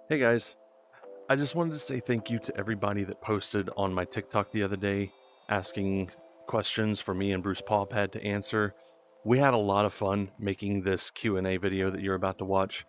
Hey guys, I just wanted to say thank you to everybody that posted on my TikTok the other day asking questions for me and Bruce Pawpad to answer. We had a lot of fun making this Q&A video that you're about to watch.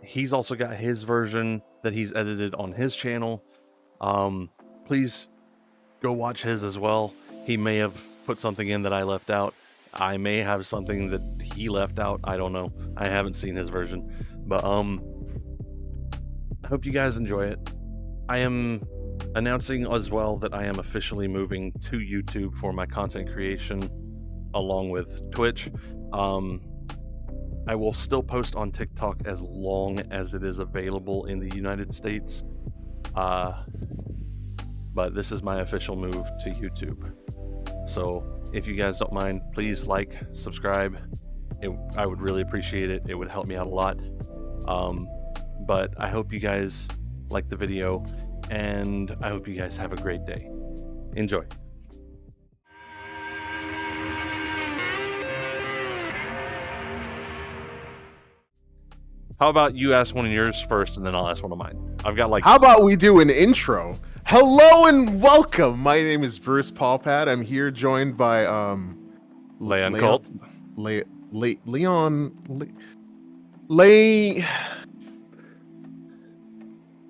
He's also got his version that he's edited on his channel. Please go watch his as well. He may have put something in that I left out. I may have something that he left out. I don't know. I haven't seen his version. But I hope you guys enjoy it. I am announcing as well that I am officially moving to YouTube for my content creation along with Twitch. I will still post on TikTok as long as it is available in the United States. But this is my official move to YouTube. So if you guys don't mind, please like, subscribe. I would really appreciate it. It would help me out a lot. But I hope you guys like the video, and I hope you guys have a great day. Enjoy. How about you ask one of yours first, and then I'll ask one of mine? I've got like... How about we do an intro? Hello and welcome. My name is Bruce Pawpad. I'm here joined by Laeoncullt.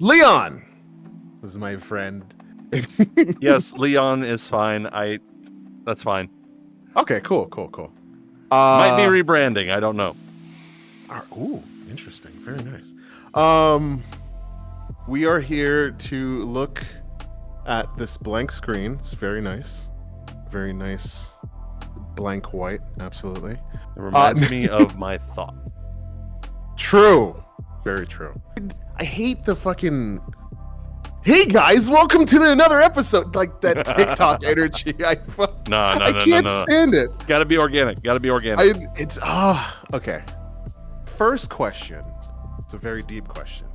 Leon. This is my friend. Yes, Leon is fine. That's fine. Okay, cool. Might be rebranding. I don't know. Ooh, interesting. Very nice. We are here to look at this blank screen. It's very nice. Very nice. Blank white. Absolutely. It reminds me of my thoughts. True. Very true. I hate the fucking... Hey guys, welcome to another episode. Like that TikTok energy. I can't stand it. Gotta be organic. Okay. First question. It's a very deep question.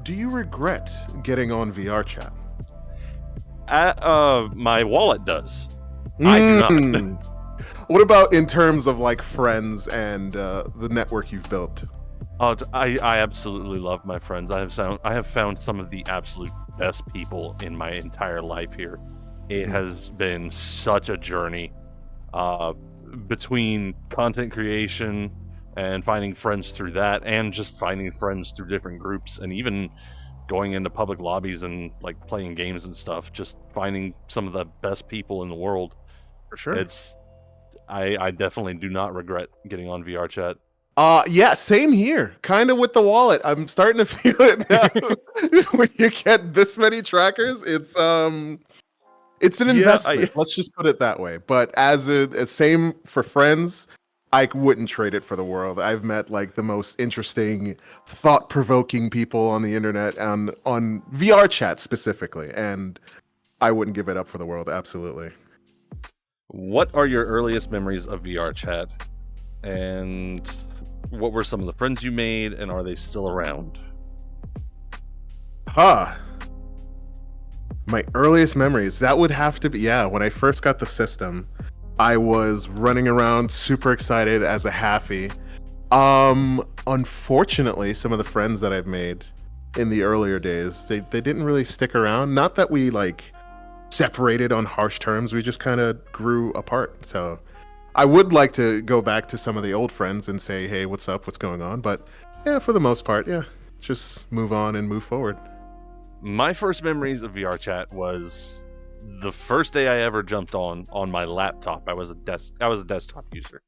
Do you regret getting on VR chat? My wallet does. I do not. What about in terms of like friends and the network you've built? I absolutely love my friends. I have found some of the absolute best people in my entire life here. It has been such a journey between content creation and finding friends through that, and just finding friends through different groups, and even going into public lobbies and like playing games and stuff. Just finding some of the best people in the world. For sure. I definitely do not regret getting on VR chat. Yeah, same here. Kind of with the wallet. I'm starting to feel it now. When you get this many trackers, it's an investment. Let's just put it that way. But as same for friends, I wouldn't trade it for the world. I've met like the most interesting, thought-provoking people on the internet on VR chat specifically, and I wouldn't give it up for the world. Absolutely. What are your earliest memories of VR chat? And what were some of the friends you made, and are they still around? My earliest memories, that would have to be, when I first got the system, I was running around super excited as a halfie. Unfortunately, some of the friends that I've made in the earlier days, they didn't really stick around. Not that we like separated on harsh terms, we just kind of grew apart. So I would like to go back to some of the old friends and say, hey, what's up? What's going on? But yeah, for the most part, just move on and move forward. My first memories of VR chat was the first day I ever jumped on my laptop. I was a desktop user.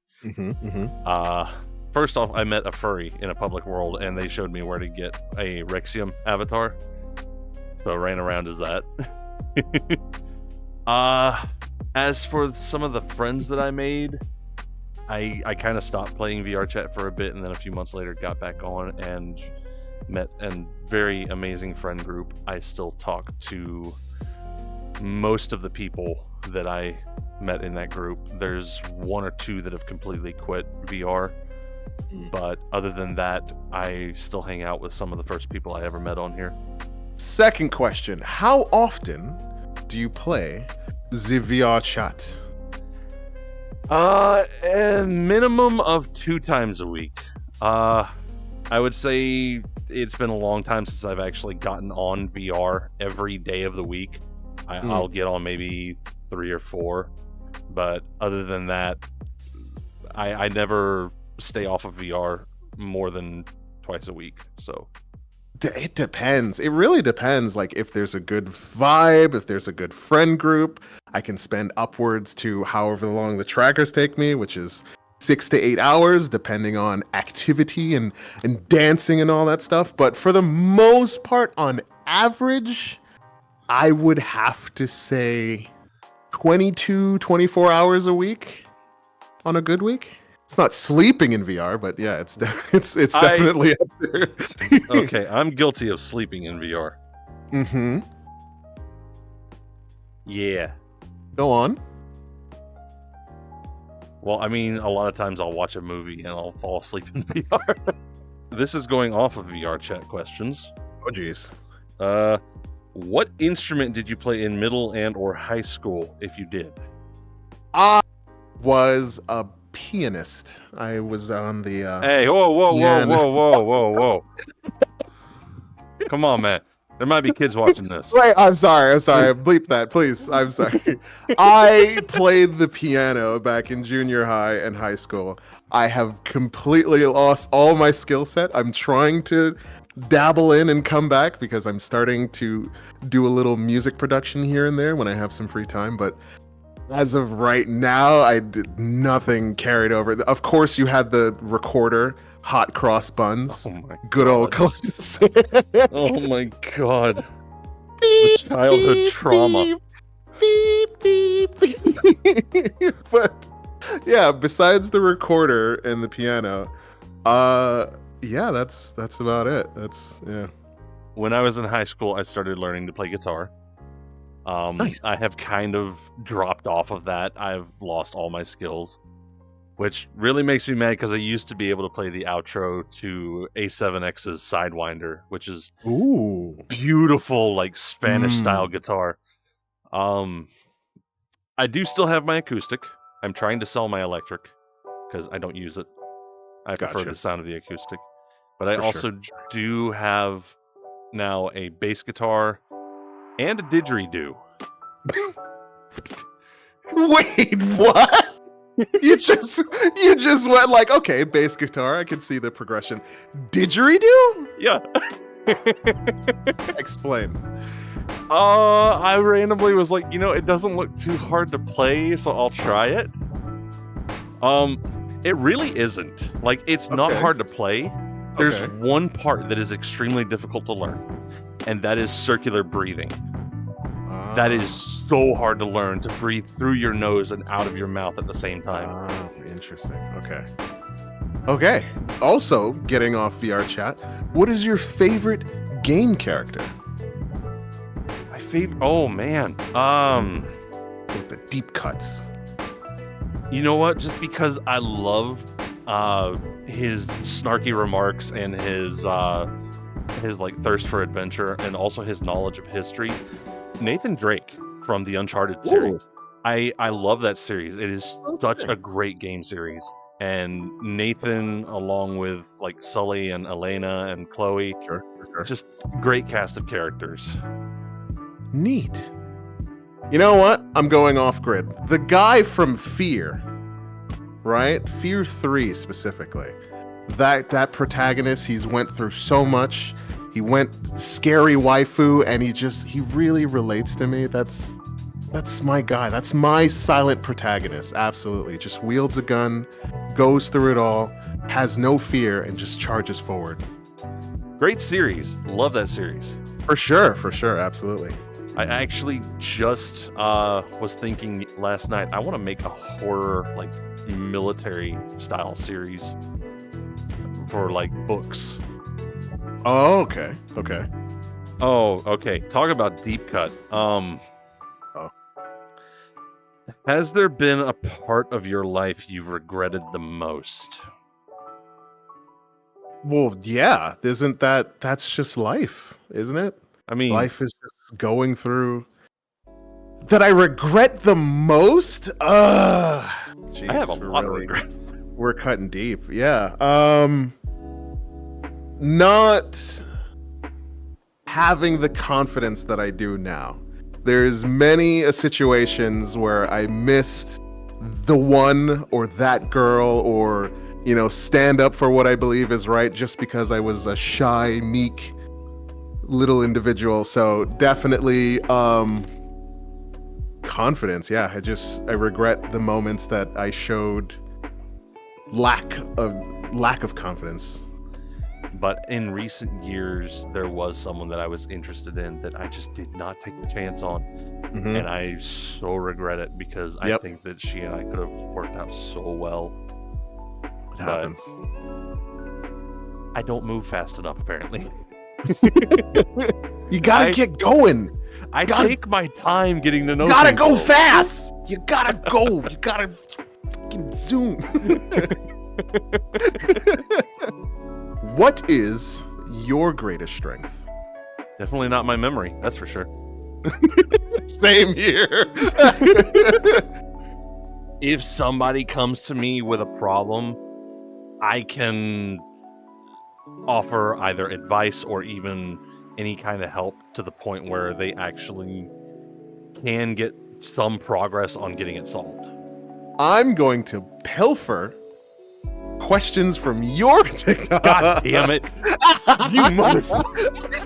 First off, I met a furry in a public world, and they showed me where to get a Rexium avatar. So I ran around as that. As for some of the friends that I made, I kind of stopped playing VR chat for a bit, and then a few months later got back on and met a very amazing friend group. I still talk to most of the people that I met in that group. There's one or two that have completely quit VR, but other than that, I still hang out with some of the first people I ever met on here. Second question, how often do you play the VR chat? A minimum of 2 times a week. I would say it's been a long time since I've actually gotten on VR every day of the week. I'll get on maybe 3 or 4, but other than that, I never stay off of VR more than twice a week. So it depends. It really depends. Like if there's a good vibe, if there's a good friend group, I can spend upwards to however long the trackers take me, which is 6 to 8 hours, depending on activity and dancing and all that stuff. But for the most part, on average, I would have to say 22, 24 hours a week on a good week. It's not sleeping in VR, but yeah, it's definitely up there. Okay, I'm guilty of sleeping in VR. Mm-hmm. Yeah. Go on. Well, I mean, a lot of times I'll watch a movie and I'll fall asleep in VR. This is going off of VR chat questions. Oh, geez. What instrument did you play in middle and or high school, if you did? I was a pianist. I was on the Hey, whoa. Come on, man. There might be kids watching this. Wait, I'm sorry. Bleep that, please. I'm sorry. I played the piano back in junior high and high school. I have completely lost all my skill set. I'm trying to dabble in and come back because I'm starting to do a little music production here and there when I have some free time, but as of right now, I did nothing carried over. Of course, you had the recorder, hot cross buns. Oh my good God. old classics. Oh my God. The childhood trauma. Beep. But yeah, besides the recorder and the piano, yeah, that's about it. Yeah. When I was in high school, I started learning to play guitar. Nice. I have kind of dropped off of that. I've lost all my skills, which really makes me mad because I used to be able to play the outro to A7X's Sidewinder, which is beautiful, like Spanish style guitar. I do still have my acoustic. I'm trying to sell my electric because I don't use it. I prefer the sound of the acoustic. But I also do have now a bass guitar and a didgeridoo. Wait, what? You just went like, okay, bass guitar, I can see the progression. Didgeridoo? Yeah. Explain. I randomly was like, it doesn't look too hard to play, so I'll try it. It really isn't. Like, it's not hard to play. There's one part that is extremely difficult to learn, and that is circular breathing. That is so hard to learn, to breathe through your nose and out of your mouth at the same time. Interesting. Okay. Also, getting off VR chat, what is your favorite game character? My favorite? Oh, man. With the deep cuts. You know what? Just because I love his snarky remarks and his like thirst for adventure, and also his knowledge of history. Nathan Drake from the Uncharted series. I love that series. It is such a great game series. And Nathan, along with like Sully and Elena and Chloe, just great cast of characters. Neat. You know what? I'm going off grid. The guy from Fear, right? Fear 3 specifically. That protagonist, he's went through so much. He went scary waifu, and he really relates to me. That's my guy. That's my silent protagonist. Absolutely. Just wields a gun, goes through it all, has no fear, and just charges forward. Great series. Love that series. For sure. Absolutely. I actually just was thinking last night, I want to make a horror, like, military style series for like books. Oh, okay. Oh, okay. Talk about deep cut. Has there been a part of your life you regretted the most? Well, yeah. That's just life, isn't it? I mean, life is just going through. That I regret the most? Geez, I have a lot of regrets. We're cutting deep. Yeah. not having the confidence that I do now. There's many situations where I missed the one or that girl, or stand up for what I believe is right, just because I was a shy, meek little individual. So definitely confidence. Yeah, I regret the moments that I showed lack of confidence. But in recent years, there was someone that I was interested in that I just did not take the chance on. Mm-hmm. And I so regret it, because I think that she and I could have worked out so well. It happens. I don't move fast enough, apparently. You gotta get going. I take my time getting to know You gotta people. go fast. You gotta go. You gotta fucking zoom. What is your greatest strength? Definitely not my memory, that's for sure. Same here. If somebody comes to me with a problem, I can offer either advice or even any kind of help to the point where they actually can get some progress on getting it solved. I'm going to pilfer questions from your TikTok. God damn it. You motherfucker.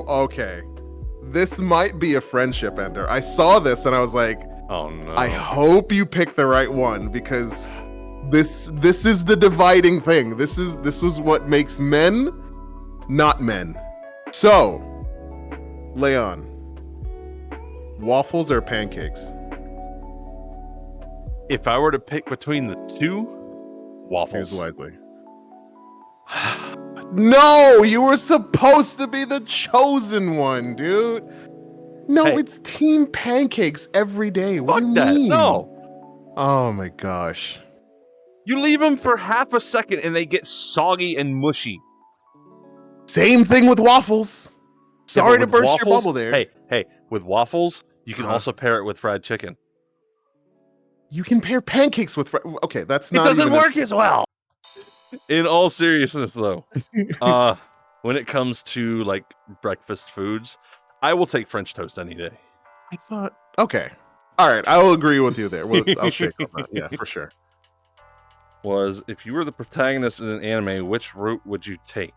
Okay. This might be a friendship ender. I saw this and I was like, oh no. I hope you pick the right one, because this is the dividing thing. This was what makes men not men. So, Leon, waffles or pancakes? If I were to pick between the two, waffles. Choose wisely. No, you were supposed to be the chosen one, dude. No, Hey. It's team pancakes every day. What do you Fuck that. mean? No. Oh my gosh. You leave them for half a second and they get soggy and mushy. Same thing with waffles. Sorry Yeah, to with burst waffles, your bubble there. Hey, with waffles, you can also pair it with fried chicken. You can pair pancakes with okay, that's It not doesn't even work as well. In all seriousness, though, when it comes to like breakfast foods, I will take French toast any day. I thought, okay. All right, I will agree with you there. I'll shake on that. Yeah, for sure. Was, if you were the protagonist in an anime, which route would you take?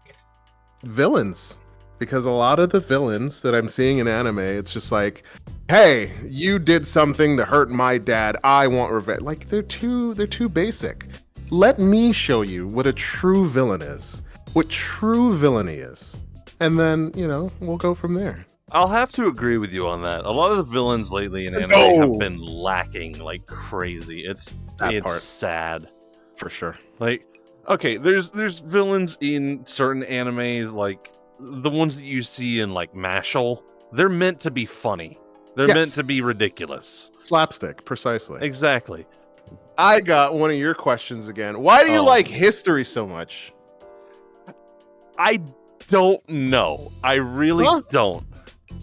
Villains. Because a lot of the villains that I'm seeing in anime, it's just like, hey, you did something to hurt my dad. I want revenge. Like, they're too basic. Let me show you what a true villain is, what true villainy is. And then, we'll go from there. I'll have to agree with you on that. A lot of the villains lately in anime have been lacking like crazy. It's sad. For sure. Like, okay, there's villains in certain animes, like the ones that you see in like Mashal. They're meant to be funny. They're meant to be ridiculous. Slapstick, precisely. Exactly. I got one of your questions again. Why do you like history so much? I don't know. I really don't.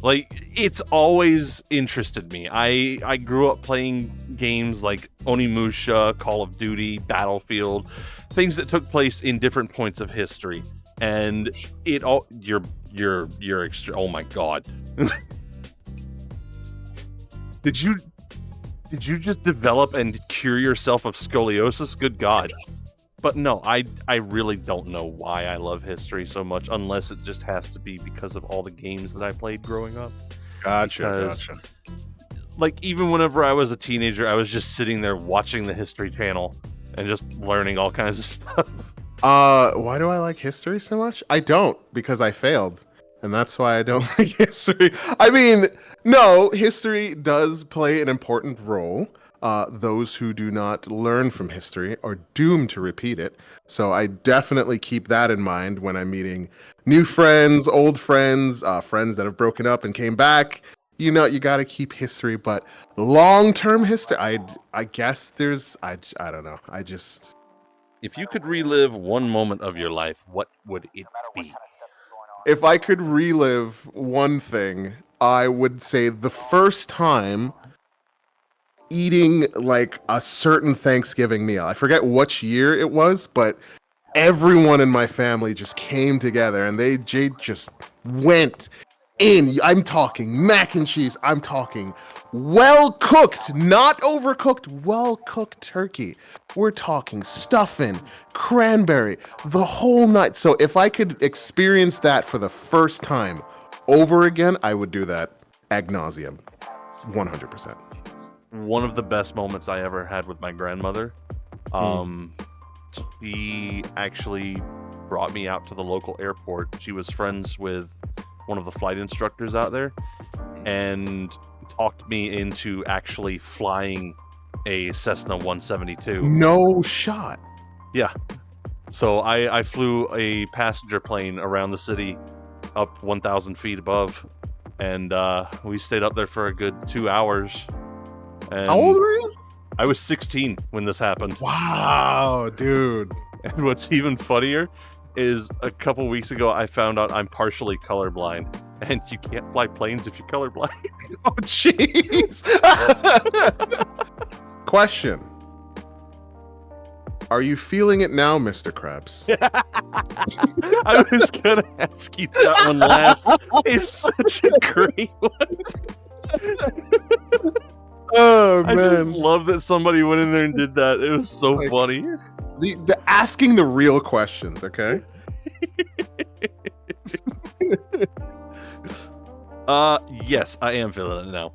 Like, it's always interested me. I grew up playing games like Onimusha, Call of Duty, Battlefield, things that took place in different points of history. And it all you're oh my god. Did you just develop and cure yourself of scoliosis? Good God. But no, I really don't know why I love history so much, unless it just has to be because of all the games that I played growing up. Gotcha. Like, even whenever I was a teenager, I was just sitting there watching the History Channel and just learning all kinds of stuff. Why do I like history so much? I don't, because I failed. And that's why I don't like history. I mean, no, history does play an important role. Those who do not learn from history are doomed to repeat it. So I definitely keep that in mind when I'm meeting new friends, old friends, friends that have broken up and came back. You got to keep history, but long-term history, I guess I don't know. If you could relive one moment of your life, what would it be? If I could relive one thing, I would say the first time eating like a certain Thanksgiving meal. I forget which year it was, but everyone in my family just came together and they just went in. I'm talking mac and cheese. I'm talking well cooked, not overcooked, well cooked turkey. We're talking stuffing, cranberry, the whole night. So if I could experience that for the first time over again, I would do that ad nauseum, 100%. One of the best moments I ever had with my grandmother. She actually brought me out to the local airport. She was friends with one of the flight instructors out there and talked me into actually flying a Cessna 172. No shot. Yeah. So I flew a passenger plane around the city up 1,000 feet above, and we stayed up there for a good 2 hours. And How old were you? I was 16 when this happened. Wow, dude. And what's even funnier is a couple weeks ago I found out I'm partially colorblind, and you can't fly planes if you're colorblind. Oh, jeez. Question. Are you feeling it now, Mr. Krabs? I was gonna ask you that one last. It's such a great one. Oh, man. I just love that somebody went in there and did that. It was so funny. The asking the real questions, okay? Yes, I am feeling it now.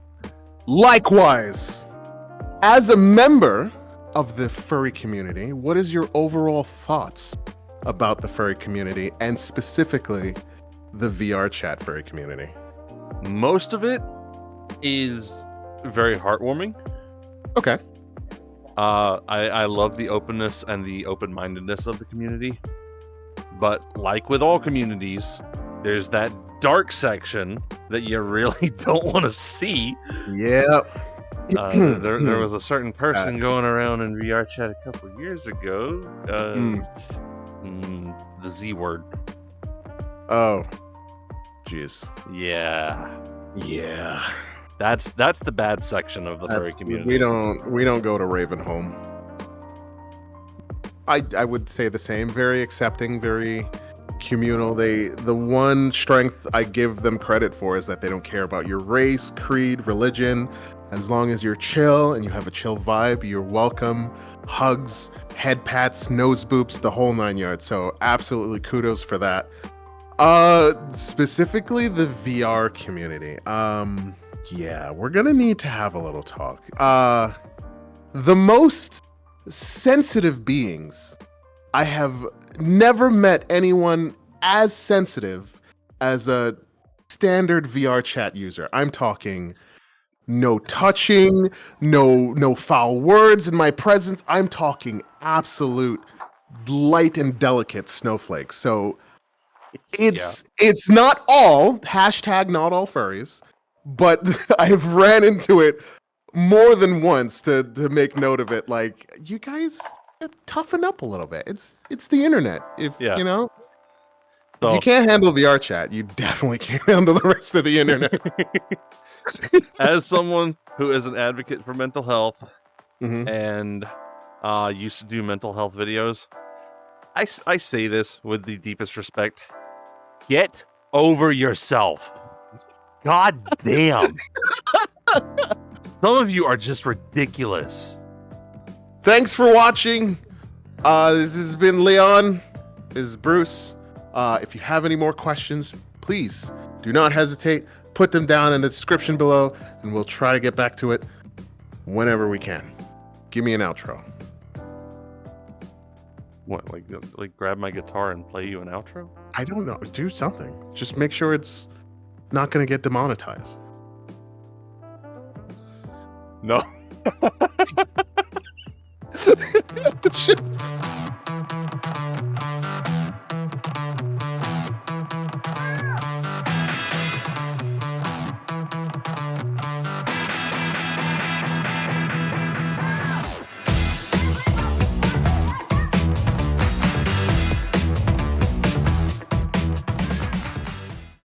Likewise, as a member of the furry community, what is your overall thoughts about the furry community and specifically the VR chat furry community? Most of it is very heartwarming. Okay. I love the openness and the open-mindedness of the community. But like with all communities, there's that dark section that you really don't want to see. Yep. There was a certain person going around in VR chat a couple years ago. The Z word. Oh, jeez. Yeah. That's the bad section of the furry community. We don't go to Ravenholm. I would say the same. Very accepting, very communal. The one strength I give them credit for is that they don't care about your race, creed, religion. As long as you're chill and you have a chill vibe, you're welcome. Hugs, head pats, nose boops, the whole 9 yards. So absolutely kudos for that. Specifically the VR community. Yeah, we're gonna need to have a little talk. The most sensitive beings. I have never met anyone as sensitive as a standard VR chat user. I'm talking no touching, no foul words in my presence. I'm talking absolute light and delicate snowflakes. So it's not all hashtag not all furries, but I've ran into it more than once to make note of it. Like, you guys toughen up a little bit. It's the internet. If you know, if you can't handle VR chat, you definitely can't handle the rest of the internet. As someone who is an advocate for mental health and used to do mental health videos, I say this with the deepest respect. Get over yourself. God damn. Some of you are just ridiculous. Thanks for watching. This has been Leon. This is Bruce. If you have any more questions, please do not hesitate. Put them down in the description below, and we'll try to get back to it whenever we can. Give me an outro. What, like grab my guitar and play you an outro? I don't know. Do something. Just make sure it's not going to get demonetized. No. It's just...